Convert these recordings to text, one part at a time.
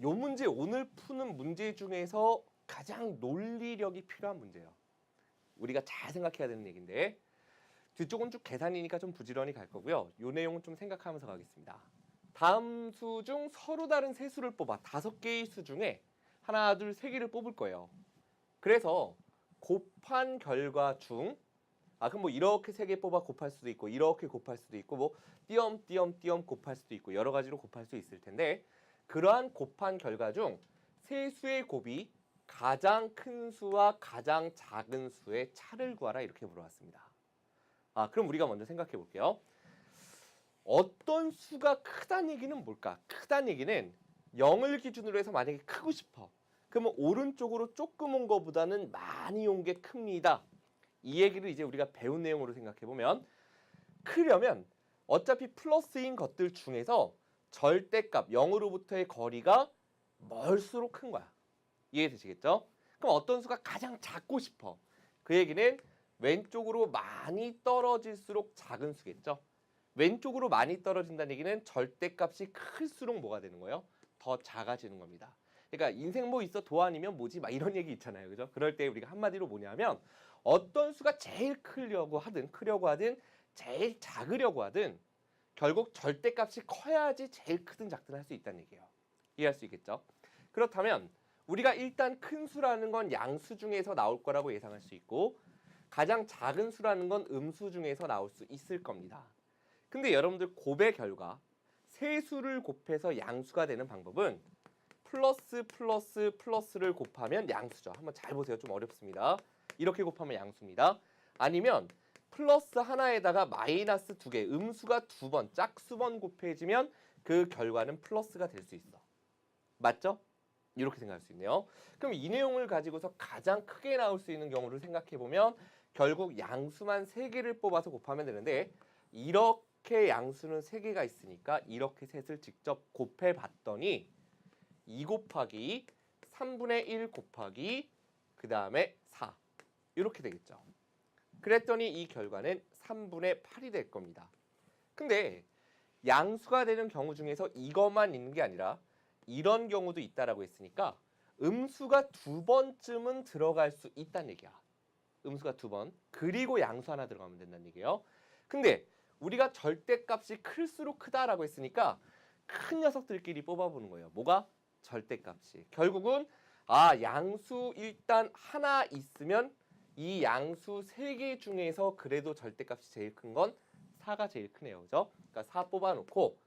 요 문제 오늘 푸는 문제 중에서 가장 논리력이 필요한 문제예요. 우리가 잘 생각해야 되는 얘기인데 뒤쪽은 쭉 계산이니까 좀 부지런히 갈 거고요. 요 내용은 좀 생각하면서 가겠습니다. 다음 수 중 서로 다른 세 수를 뽑아 5개의 수 중에 하나, 둘, 세 개를 뽑을 거예요. 그래서 곱한 결과 중 그럼 뭐 이렇게 세 개 뽑아 곱할 수도 있고 이렇게 곱할 수도 있고 뭐 띄엄띄엄띄엄 곱할 수도 있고 여러 가지로 곱할 수 있을 텐데 그러한 곱한 결과 중 세 수의 곱이 가장 큰 수와 가장 작은 수의 차를 구하라 이렇게 물어봤습니다. 그럼 우리가 먼저 생각해 볼게요. 어떤 수가 크다는 얘기는 뭘까? 크다는 얘기는 0을 기준으로 해서 만약에 크고 싶어. 그러면 오른쪽으로 조금 온 것보다는 많이 온 게 큽니다. 이 얘기를 이제 우리가 배운 내용으로 생각해 보면 크려면 어차피 플러스인 것들 중에서 절대값 0으로부터의 거리가 멀수록 큰 거야. 이해되시겠죠? 그럼 어떤 수가 가장 작고 싶어. 그 얘기는 왼쪽으로 많이 떨어질수록 작은 수겠죠. 왼쪽으로 많이 떨어진다는 얘기는 절대값이 클수록 뭐가 되는 거예요? 더 작아지는 겁니다. 그러니까 인생 뭐 있어 도 아니면 뭐지 막 이런 얘기 있잖아요. 그죠? 그럴 때 우리가 한마디로 뭐냐면 어떤 수가 제일 크려고 하든 제일 작으려고 하든 결국 절대값이 커야지 제일 크든 작든 할 수 있다는 얘기예요. 이해할 수 있겠죠? 그렇다면 우리가 일단 큰 수라는 건 양수 중에서 나올 거라고 예상할 수 있고 가장 작은 수라는 건 음수 중에서 나올 수 있을 겁니다. 근데 여러분들 곱의 결과 세 수를 곱해서 양수가 되는 방법은 플러스를 곱하면 양수죠. 한번 잘 보세요. 좀 어렵습니다. 이렇게 곱하면 양수입니다. 아니면 플러스 하나에다가 마이너스 2개, 음수가 2번, 짝수번 곱해지면 그 결과는 플러스가 될 수 있어. 맞죠? 이렇게 생각할 수 있네요. 그럼 이 내용을 가지고서 가장 크게 나올 수 있는 경우를 생각해 보면 결국 양수만 3개를 뽑아서 곱하면 되는데 이렇게 양수는 3개가 있으니까 이렇게 셋을 직접 곱해 봤더니 2 곱하기 3분의 1 곱하기 그 다음에 4 이렇게 되겠죠. 그랬더니 이 결과는 3분의 8이 될 겁니다. 근데 양수가 되는 경우 중에서 이것만 있는 게 아니라 이런 경우도 있다라고 했으니까 음수가 2번쯤은 들어갈 수 있다는 얘기야. 음수가 2번. 그리고 양수 하나 들어가면 된다는 얘기예요. 근데 우리가 절대값이 클수록 크다라고 했으니까 큰 녀석들끼리 뽑아보는 거예요. 뭐가? 절대값이. 결국은 양수 일단 하나 있으면 이 양수 3개 중에서 그래도 절대값이 제일 큰 건 4가 제일 크네요. 그죠? 그러니까 4 뽑아놓고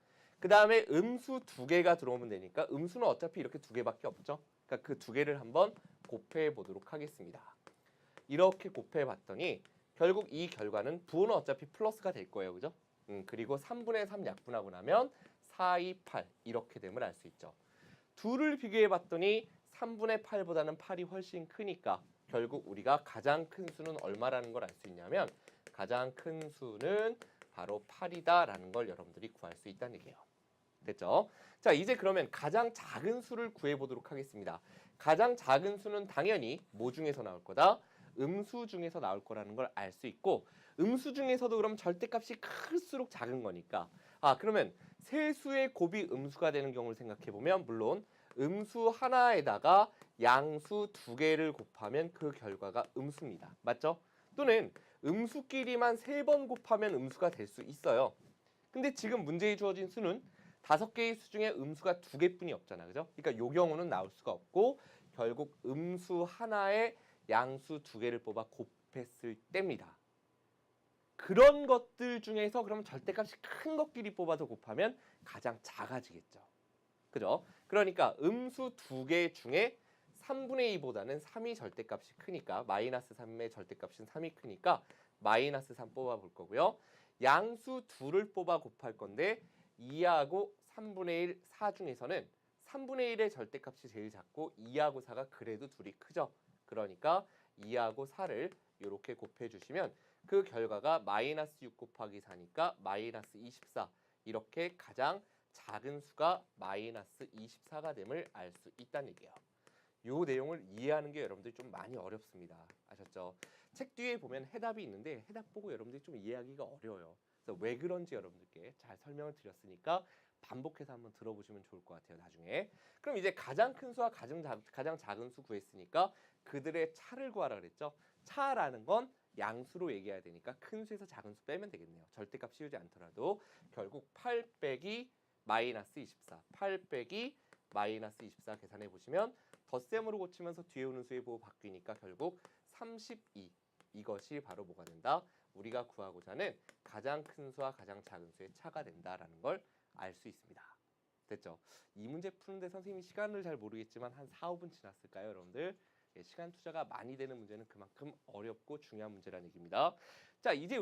그 다음에 음수 2개가 들어오면 되니까 음수는 어차피 이렇게 2개밖에 없죠. 그러니까 그 2개를 한번 곱해 보도록 하겠습니다. 이렇게 곱해 봤더니 결국 이 결과는 부호는 어차피 플러스가 될 거예요. 그죠? 그리고 3분의 3 약분하고 나면 4, 2, 8 이렇게 됨을 알 수 있죠. 둘을 비교해 봤더니 3분의 8보다는 8이 훨씬 크니까 결국 우리가 가장 큰 수는 얼마라는 걸 알 수 있냐면 가장 큰 수는 바로 8이다라는 걸 여러분들이 구할 수 있다는 얘기예요. 됐죠? 자, 이제 그러면 가장 작은 수를 구해보도록 하겠습니다. 가장 작은 수는 당연히 뭐 중에서 나올 거다? 음수 중에서 나올 거라는 걸 알 수 있고 음수 중에서도 그럼 절대값이 클수록 작은 거니까 그러면 세 수의 곱이 음수가 되는 경우를 생각해보면 물론 음수 하나에다가 양수 2개를 곱하면 그 결과가 음수입니다. 맞죠? 또는 음수끼리만 3번 곱하면 음수가 될 수 있어요. 근데 지금 문제에 주어진 수는 5개의 수 중에 음수가 2개뿐이 없잖아. 그죠? 그러니까 요 경우는 나올 수가 없고 결국 음수 하나에 양수 2개를 뽑아 곱했을 때입니다. 그런 것들 중에서 그러면 절대값이 큰 것끼리 뽑아서 곱하면 가장 작아지겠죠. 그죠? 그러니까 음수 2개 중에 3분의 2보다는 3이 절대값이 크니까 마이너스 3의 절대값은 3이 크니까 마이너스 3 뽑아볼 거고요. 양수 2를 뽑아 곱할 건데 2하고 3분의 1, 4 중에서는 3분의 1의 절대값이 제일 작고 2하고 4가 그래도 둘이 크죠. 그러니까 2하고 4를 이렇게 곱해주시면 그 결과가 마이너스 6 곱하기 4니까 마이너스 24 이렇게 가장 작은 수가 마이너스 24가 됨을 알 수 있다는 얘기예요. 이 내용을 이해하는 게 여러분들이 좀 많이 어렵습니다. 아셨죠? 책 뒤에 보면 해답이 있는데 해답 보고 여러분들이 좀 이해하기가 어려워요. 그래서 왜 그런지 여러분들께 잘 설명을 드렸으니까 반복해서 한번 들어보시면 좋을 것 같아요. 나중에. 그럼 이제 가장 큰 수와 가장 작은 수 구했으니까 그들의 차를 구하라 그랬죠. 차라는 건 양수로 얘기해야 되니까 큰 수에서 작은 수 빼면 되겠네요. 절대값 씌우지 않더라도 결국 8 빼기 마이너스 24, 8 빼기 마이너스 24 계산해 보시면 덧셈으로 고치면서 뒤에 오는 수의 보호 바뀌니까 결국 32. 이것이 바로 뭐가 된다? 우리가 구하고자 하는 가장 큰 수와 가장 작은 수의 차가 된다라는 걸 알 수 있습니다. 됐죠? 이 문제 푸는데 선생님이 시간을 잘 모르겠지만 한 4, 5분 지났을까요, 여러분들? 예, 시간 투자가 많이 되는 문제는 그만큼 어렵고 중요한 문제라는 얘기입니다. 자, 이제